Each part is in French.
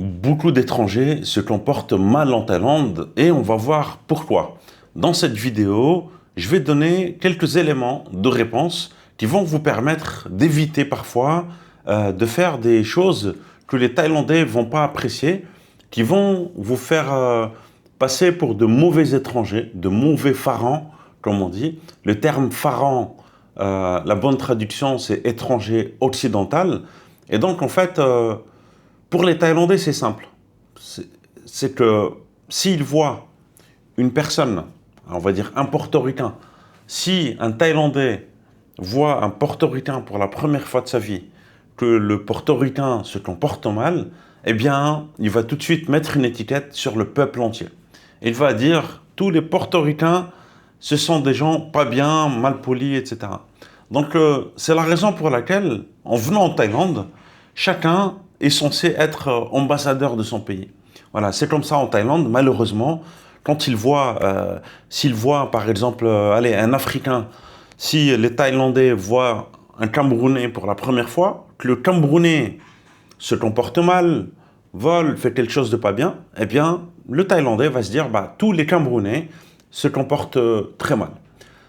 Beaucoup d'étrangers se comportent mal en Thaïlande et on va voir pourquoi. Dans cette vidéo, je vais donner quelques éléments de réponse qui vont vous permettre d'éviter parfois de faire des choses que les Thaïlandais ne vont pas apprécier, qui vont vous faire passer pour de mauvais étrangers, de mauvais pharaons, comme on dit. Le terme pharaon, la bonne traduction, c'est étranger occidental. Et donc, en fait, pour les Thaïlandais, c'est simple. C'est que s'ils voient une personne, on va dire un portoricain, si un Thaïlandais voit un portoricain pour la première fois de sa vie, que le portoricain se comporte mal, eh bien, il va tout de suite mettre une étiquette sur le peuple entier. Il va dire, tous les portoricains, ce sont des gens pas bien, mal polis, etc. Donc, c'est la raison pour laquelle, en venant en Thaïlande, chacun est censé être ambassadeur de son pays. Voilà, c'est comme ça en Thaïlande, malheureusement, quand s'ils voient par exemple, allez, un Africain, si les Thaïlandais voient un Camerounais pour la première fois, que le Camerounais se comporte mal, vole, fait quelque chose de pas bien, eh bien, le Thaïlandais va se dire, bah, tous les Camerounais se comportent très mal.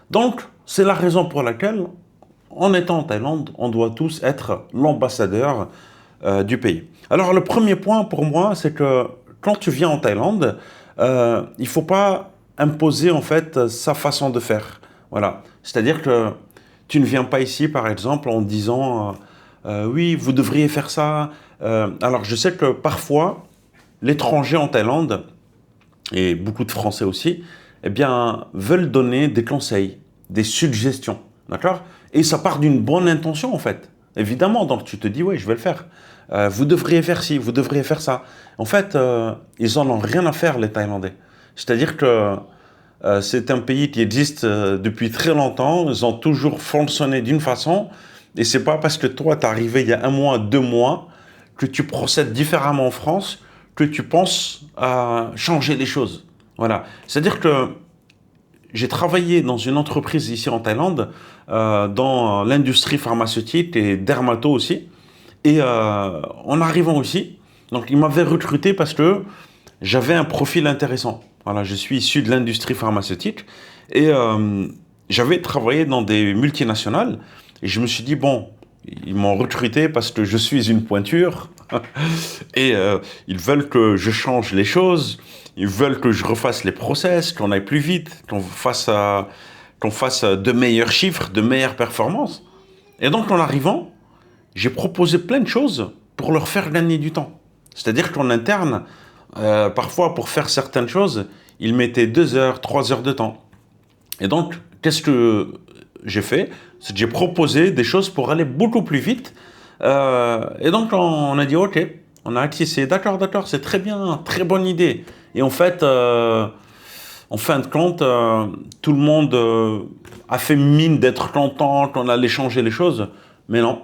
Donc, c'est la raison pour laquelle, en étant en Thaïlande, on doit tous être l'ambassadeur du pays. Alors, le premier point pour moi, c'est que quand tu viens en Thaïlande, il ne faut pas imposer en fait sa façon de faire. Voilà. C'est-à-dire que tu ne viens pas ici, par exemple, en disant oui, vous devriez faire ça. Alors, je sais que parfois, l'étranger en Thaïlande, et beaucoup de Français aussi, eh bien, veulent donner des conseils, des suggestions. D'accord? Et ça part d'une bonne intention, en fait. Évidemment, donc tu te dis, oui, je vais le faire. Vous devriez faire ci, vous devriez faire ça. En fait, ils en ont rien à faire, les Thaïlandais. C'est-à-dire que c'est un pays qui existe depuis très longtemps. Ils ont toujours fonctionné d'une façon. Et c'est pas parce que toi, t'es arrivé il y a 1 mois, 2 mois, que tu procèdes différemment en France, que tu penses à changer les choses. Voilà. C'est-à-dire que j'ai travaillé dans une entreprise ici en Thaïlande, dans l'industrie pharmaceutique et dermato aussi. Et en arrivant ici, donc ils m'avaient recruté parce que j'avais un profil intéressant. Voilà, je suis issu de l'industrie pharmaceutique et j'avais travaillé dans des multinationales et je me suis dit, bon, ils m'ont recruté parce que je suis une pointure et ils veulent que je change les choses, ils veulent que je refasse les process, qu'on aille plus vite, qu'on fasse de meilleurs chiffres, de meilleures performances. Et donc en arrivant, j'ai proposé plein de choses pour leur faire gagner du temps. C'est-à-dire qu'en interne, parfois pour faire certaines choses, ils mettaient 2 heures, 3 heures de temps. Et donc, qu'est-ce que j'ai fait? C'est que j'ai proposé des choses pour aller beaucoup plus vite. Et donc, on a dit, OK, on a acquiescé. D'accord, d'accord, c'est très bien, très bonne idée. Et en fait, en fin de compte, tout le monde a fait mine d'être content qu'on allait changer les choses. Mais non.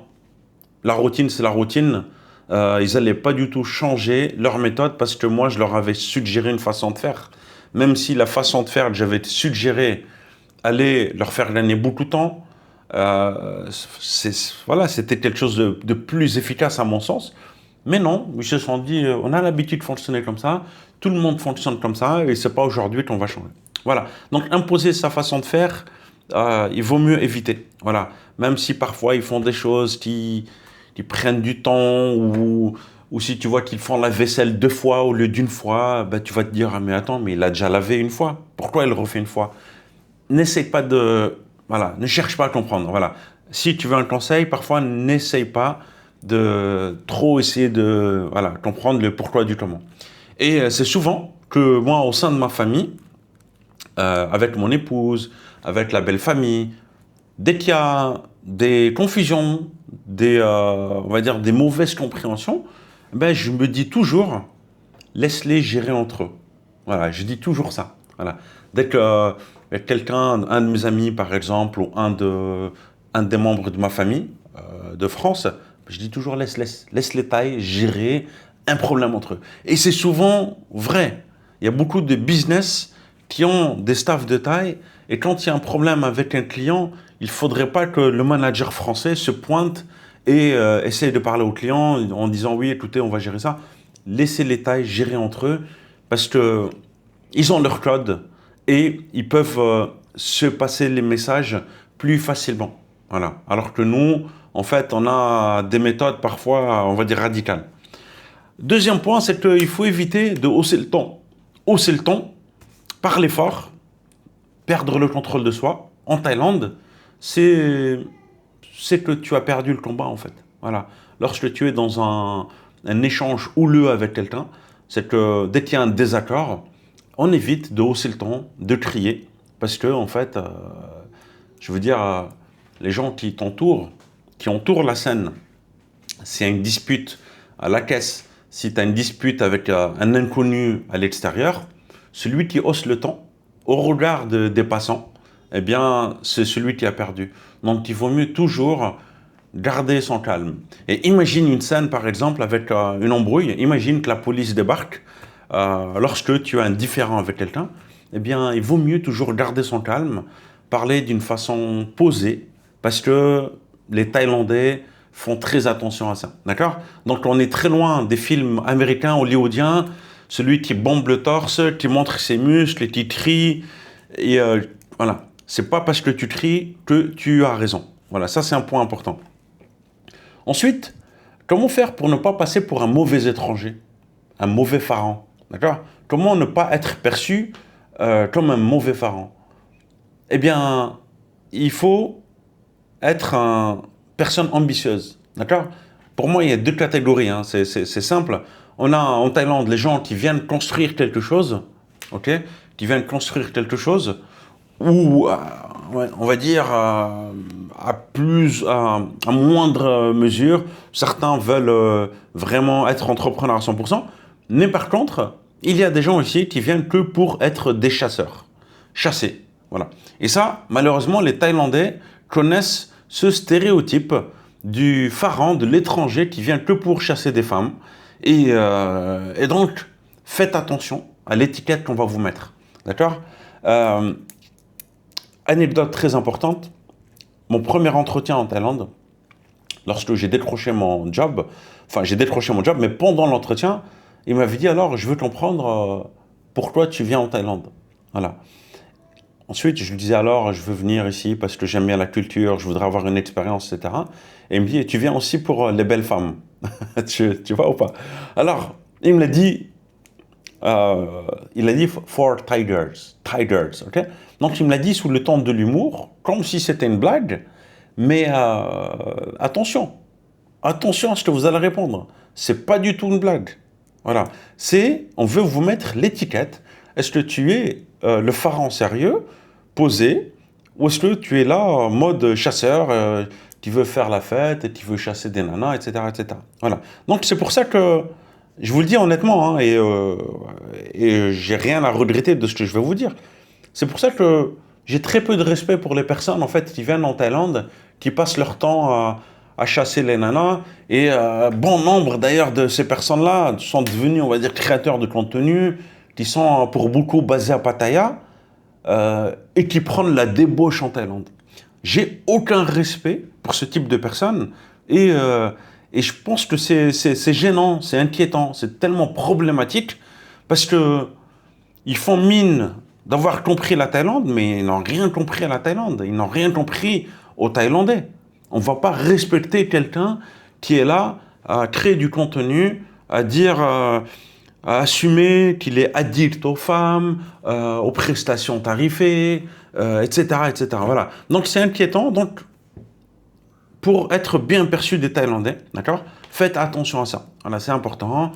La routine, c'est la routine. Ils n'allaient pas du tout changer leur méthode parce que moi, je leur avais suggéré une façon de faire. Même si la façon de faire que j'avais suggéré allait leur faire gagner beaucoup de temps, voilà, c'était quelque chose de plus efficace à mon sens. Mais non, ils se sont dit, on a l'habitude de fonctionner comme ça, tout le monde fonctionne comme ça et c'est pas aujourd'hui qu'on va changer. Voilà. Donc imposer sa façon de faire, il vaut mieux éviter. Voilà. Même si parfois ils font des choses qui prennent du temps ou si tu vois qu'ils font la vaisselle 2 fois au lieu d'une fois, bah, tu vas te dire, ah, mais attends, mais il a déjà lavé une fois. Pourquoi il le refait une fois? N'essaie pas de... Voilà, ne cherche pas à comprendre. Voilà. Si tu veux un conseil, parfois, n'essaye pas de trop essayer de voilà, comprendre le pourquoi du comment. Et c'est souvent que moi, au sein de ma famille, avec mon épouse, avec la belle famille, dès qu'il y a des confusions, on va dire des mauvaises compréhensions, ben je me dis toujours, laisse-les gérer entre eux. Voilà, je dis toujours ça. Voilà. Dès que quelqu'un, un de mes amis par exemple, ou un des membres de ma famille de France, je dis toujours laisse les Thaïs gérer un problème entre eux. Et c'est souvent vrai. Il y a beaucoup de business qui ont des staffs de Thaï et quand il y a un problème avec un client, il ne faudrait pas que le manager français se pointe et essaye de parler au client en disant oui, écoutez, on va gérer ça. laissez les Thaïs gérer entre eux parce que ils ont leur code et ils peuvent se passer les messages plus facilement. Voilà. Alors que nous, en fait, on a des méthodes parfois, on va dire, radicales. Deuxième point, c'est qu'il faut éviter de hausser le ton. Hausser le ton, parler fort, perdre le contrôle de soi. En Thaïlande, c'est que tu as perdu le combat, en fait. Voilà. Lorsque tu es dans un échange houleux avec quelqu'un, c'est que dès qu'il y a un désaccord, on évite de hausser le ton, de crier, parce que, en fait, je veux dire, les gens qui t'entourent, qui entourent la scène, s'il y a une dispute à la caisse, si tu as une dispute avec un inconnu à l'extérieur, celui qui hausse le ton, au regard des passants, eh bien, c'est celui qui a perdu. Donc, il vaut mieux toujours garder son calme. Et imagine une scène, par exemple, avec une embrouille. Imagine que la police débarque lorsque tu as un différend avec quelqu'un. Eh bien, il vaut mieux toujours garder son calme, parler d'une façon posée, parce que les Thaïlandais font très attention à ça. D'accord? Donc, on est très loin des films américains, hollywoodiens, celui qui bombe le torse, qui montre ses muscles et qui crie. Et voilà. C'est pas parce que tu cries que tu as raison. Voilà, ça c'est un point important. Ensuite, comment faire pour ne pas passer pour un mauvais étranger, un mauvais pharaon, d'accord? Comment ne pas être perçu comme un mauvais pharaon? Eh bien, il faut être une personne ambitieuse, d'accord? Pour moi, il y a deux catégories, hein, c'est simple. On a en Thaïlande les gens qui viennent construire quelque chose, ok? Qui viennent construire quelque chose, ou ouais, on va dire à moindre mesure, certains veulent vraiment être entrepreneurs à 100%, mais par contre, il y a des gens ici qui viennent que pour être des chasseurs, chasser, voilà. Et ça, malheureusement, les Thaïlandais connaissent ce stéréotype du pharaon, de l'étranger qui vient que pour chasser des femmes, et donc, faites attention à l'étiquette qu'on va vous mettre, d'accord? Anecdote très importante, mon premier entretien en Thaïlande, lorsque j'ai décroché mon job, mais pendant l'entretien, il m'avait dit alors, je veux comprendre pourquoi tu viens en Thaïlande. Voilà. Ensuite, je lui disais alors, je veux venir ici parce que j'aime bien la culture, je voudrais avoir une expérience, etc. Et il me dit, tu viens aussi pour les belles femmes. Tu vois ou pas? Alors, il me l'a dit, for tigers, ok? Donc il me l'a dit sous le ton de l'humour, comme si c'était une blague, mais attention à ce que vous allez répondre. C'est pas du tout une blague. Voilà, on veut vous mettre l'étiquette. Est-ce que tu es le pharaon sérieux, posé, ou est-ce que tu es là en mode chasseur, qui veut faire la fête, et qui veut chasser des nanas, etc., etc. Voilà. Donc c'est pour ça que je vous le dis honnêtement, hein, et j'ai rien à regretter de ce que je vais vous dire. C'est pour ça que j'ai très peu de respect pour les personnes en fait qui viennent en Thaïlande, qui passent leur temps à chasser les nanas. Et bon nombre d'ailleurs de ces personnes-là sont devenues, on va dire, créateurs de contenu, qui sont pour beaucoup basés à Pattaya et qui prennent la débauche en Thaïlande. J'ai aucun respect pour ce type de personnes et je pense que c'est gênant, c'est inquiétant, c'est tellement problématique parce que ils font mine d'avoir compris la Thaïlande, mais ils n'ont rien compris à la Thaïlande, ils n'ont rien compris aux Thaïlandais. On ne va pas respecter quelqu'un qui est là à créer du contenu, à dire, à assumer qu'il est addict aux femmes, aux prestations tarifées, etc., etc. Voilà. Donc c'est inquiétant. Donc pour être bien perçu des Thaïlandais, d'accord, faites attention à ça. Voilà, c'est important.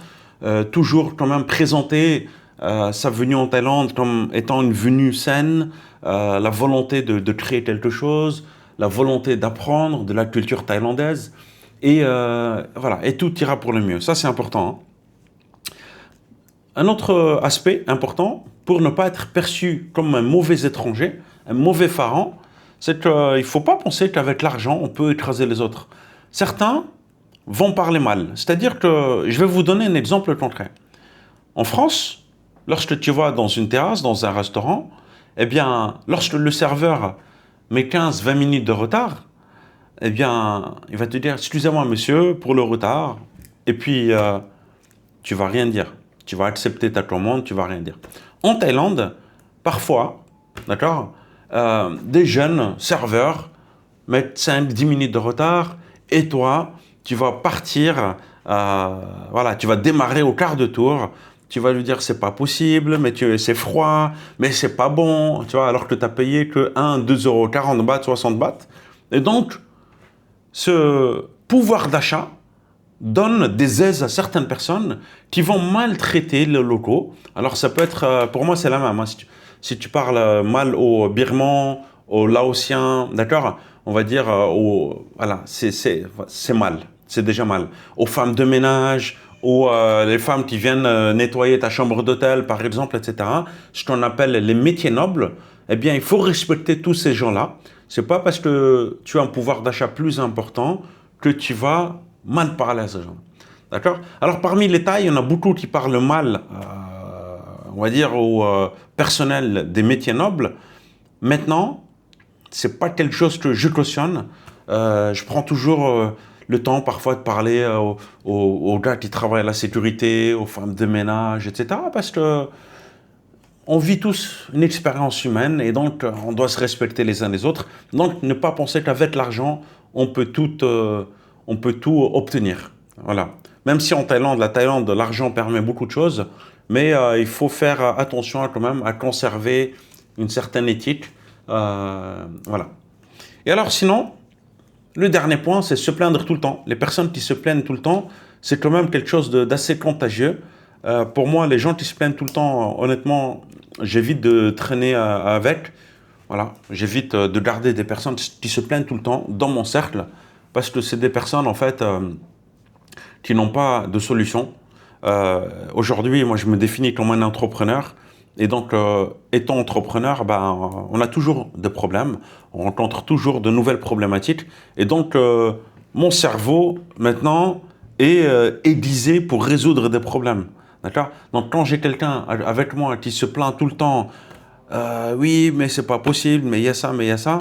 Toujours quand même présenter sa venue en Thaïlande comme étant une venue saine, la volonté de créer quelque chose, la volonté d'apprendre de la culture thaïlandaise, et voilà, et tout ira pour le mieux. Ça, c'est important. Hein. Un autre aspect important, pour ne pas être perçu comme un mauvais étranger, un mauvais pharaon, c'est qu'il ne faut pas penser qu'avec l'argent, on peut écraser les autres. Certains vont parler mal. C'est-à-dire que, je vais vous donner un exemple concret. En France, lorsque tu vas dans une terrasse, dans un restaurant, eh bien, lorsque le serveur met 15-20 minutes de retard, eh bien, il va te dire « Excusez-moi, monsieur, pour le retard. » Et puis, tu vas rien dire. Tu vas accepter ta commande, tu vas rien dire. En Thaïlande, parfois, d'accord, des jeunes serveurs mettent 5-10 minutes de retard et toi, tu vas partir, voilà, tu vas démarrer au quart de tour. Tu vas lui dire c'est pas possible, mais c'est froid, mais c'est pas bon, tu vois, alors que tu as payé que 1, 2 euros, 40 bahts, 60 bahts. Et donc, ce pouvoir d'achat donne des aises à certaines personnes qui vont maltraiter les locaux. Alors ça peut être, pour moi c'est la même, hein. Si tu parles mal aux Birmans, aux Laotiens, d'accord, on va dire, voilà, c'est mal, c'est déjà mal. Aux femmes de ménage, ou les femmes qui viennent nettoyer ta chambre d'hôtel, par exemple, etc. Ce qu'on appelle les métiers nobles, eh bien, il faut respecter tous ces gens-là. C'est pas parce que tu as un pouvoir d'achat plus important que tu vas mal parler à ces gens. D'accord? Alors, parmi les Thaïs, il y en a beaucoup qui parlent mal, on va dire, au personnel des métiers nobles. Maintenant, c'est pas quelque chose que je cautionne. Je prends toujours le temps parfois de parler aux gars qui travaillent à la sécurité, aux femmes de ménage, etc. Parce que on vit tous une expérience humaine et donc on doit se respecter les uns les autres. Donc ne pas penser qu'avec l'argent, on peut tout obtenir. Voilà. Même si en Thaïlande, l'argent permet beaucoup de choses, mais il faut faire attention quand même à conserver une certaine éthique. Voilà. Et alors sinon, le dernier point, c'est se plaindre tout le temps. Les personnes qui se plaignent tout le temps, c'est quand même quelque chose d'assez contagieux. Pour moi, les gens qui se plaignent tout le temps, honnêtement, j'évite de traîner avec. Voilà, j'évite de garder des personnes qui se plaignent tout le temps dans mon cercle parce que c'est des personnes en fait qui n'ont pas de solution. Aujourd'hui, moi, je me définis comme un entrepreneur. Et donc, étant entrepreneur, ben, on a toujours des problèmes, on rencontre toujours de nouvelles problématiques. Et donc, mon cerveau, maintenant, est aiguisé pour résoudre des problèmes. D'accord? Donc, quand j'ai quelqu'un avec moi qui se plaint tout le temps, oui, mais c'est pas possible, mais il y a ça, mais il y a ça,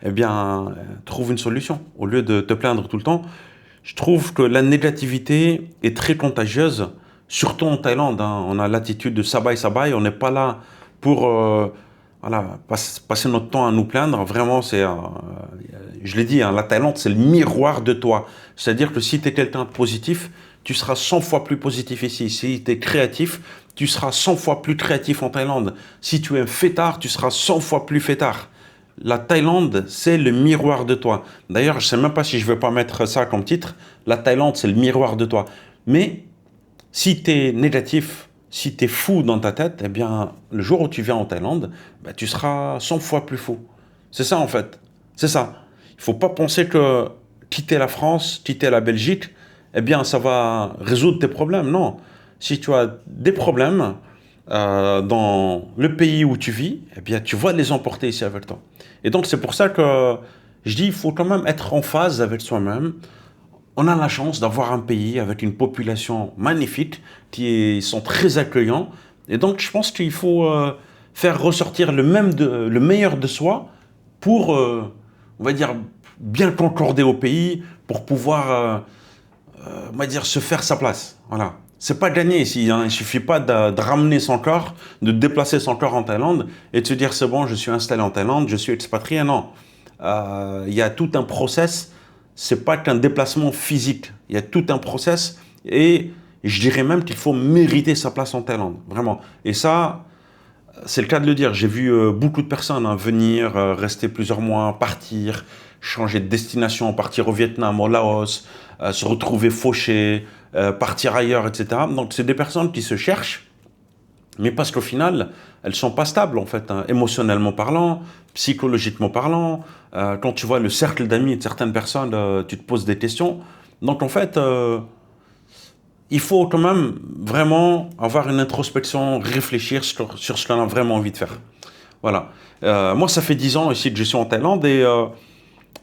eh bien, trouve une solution. Au lieu de te plaindre tout le temps, je trouve que la négativité est très contagieuse, surtout en Thaïlande, hein. On a l'attitude de sabai sabai, on n'est pas là pour voilà, passer notre temps à nous plaindre. Vraiment, je l'ai dit, hein, la Thaïlande, c'est le miroir de toi. C'est-à-dire que si tu es quelqu'un de positif, tu seras 100 fois plus positif ici. Si tu es créatif, tu seras 100 fois plus créatif en Thaïlande. Si tu es un fêtard, tu seras 100 fois plus fêtard. La Thaïlande, c'est le miroir de toi. D'ailleurs, je ne sais même pas si je ne vais pas mettre ça comme titre. La Thaïlande, c'est le miroir de toi. Mais si tu es négatif, si tu es fou dans ta tête, eh bien, le jour où tu viens en Thaïlande, ben, tu seras 100 fois plus fou. C'est ça, en fait. C'est ça. Il ne faut pas penser que quitter la France, quitter la Belgique, eh bien, ça va résoudre tes problèmes. Non. Si tu as des problèmes dans le pays où tu vis, eh bien, tu vas les emporter ici avec toi. Et donc, c'est pour ça que je dis il faut quand même être en phase avec soi-même. On a la chance d'avoir un pays avec une population magnifique, sont très accueillants. Et donc, je pense qu'il faut faire ressortir le meilleur de soi pour, on va dire, bien concorder au pays, pour pouvoir, on va dire, se faire sa place. Voilà. C'est pas gagné ici, hein. Il suffit pas de ramener son corps, de déplacer son corps en Thaïlande et de se dire c'est bon, je suis installé en Thaïlande, je suis expatrié. Non. Il y a tout un process. C'est pas qu'un déplacement physique. Il y a tout un process et je dirais même qu'il faut mériter sa place en Thaïlande. Vraiment. Et ça, c'est le cas de le dire. J'ai vu beaucoup de personnes venir, rester plusieurs mois, partir, changer de destination, partir au Vietnam, au Laos, se retrouver fauchés, partir ailleurs, etc. Donc, c'est des personnes qui se cherchent, mais parce qu'au final, elles ne sont pas stables, en fait, hein, émotionnellement parlant, psychologiquement parlant. Quand tu vois le cercle d'amis de certaines personnes, tu te poses des questions. Donc, en fait, il faut quand même vraiment avoir une introspection, réfléchir sur ce qu'on a vraiment envie de faire. Voilà. Moi, ça fait 10 ans ici que je suis en Thaïlande et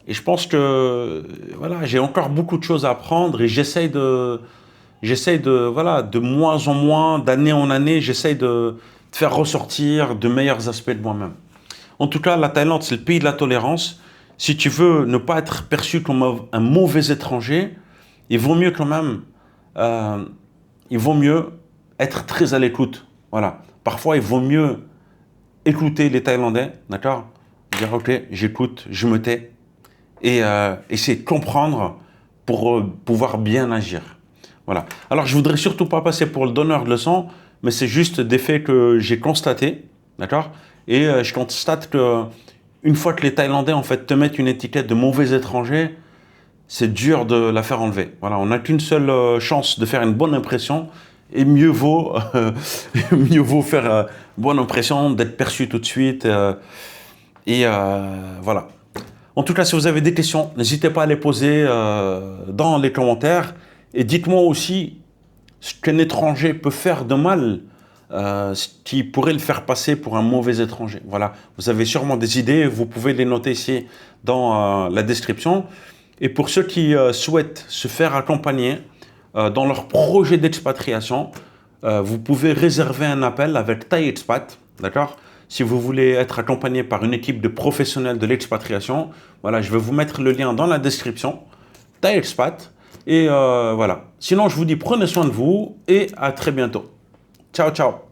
je pense que voilà, j'ai encore beaucoup de choses à apprendre et voilà, de moins en moins, d'année en année, j'essaye de faire ressortir de meilleurs aspects de moi-même. En tout cas, la Thaïlande, c'est le pays de la tolérance. Si tu veux ne pas être perçu comme un mauvais étranger, il vaut mieux quand même il vaut mieux être très à l'écoute. Voilà. Parfois, il vaut mieux écouter les Thaïlandais, d'accord? Dire, ok, j'écoute, je me tais, et essayer de comprendre pour pouvoir bien agir. Voilà. Alors, je voudrais surtout pas passer pour le donneur de leçons, mais c'est juste des faits que j'ai constatés, d'accord? Et je constate que une fois que les Thaïlandais en fait te mettent une étiquette de mauvais étranger, c'est dur de la faire enlever. Voilà, on n'a qu'une seule chance de faire une bonne impression, et mieux vaut, mieux vaut faire bonne impression, d'être perçu tout de suite. Voilà. En tout cas, si vous avez des questions, n'hésitez pas à les poser dans les commentaires. Et dites-moi aussi ce qu'un étranger peut faire de mal, ce qui pourrait le faire passer pour un mauvais étranger. Voilà, vous avez sûrement des idées, vous pouvez les noter ici dans la description. Et pour ceux qui souhaitent se faire accompagner dans leur projet d'expatriation, vous pouvez réserver un appel avec Thai Expat, d'accord? Si vous voulez être accompagné par une équipe de professionnels de l'expatriation, voilà, je vais vous mettre le lien dans la description, Thai Expat. Et voilà. Sinon, je vous dis prenez soin de vous et à très bientôt. Ciao, ciao.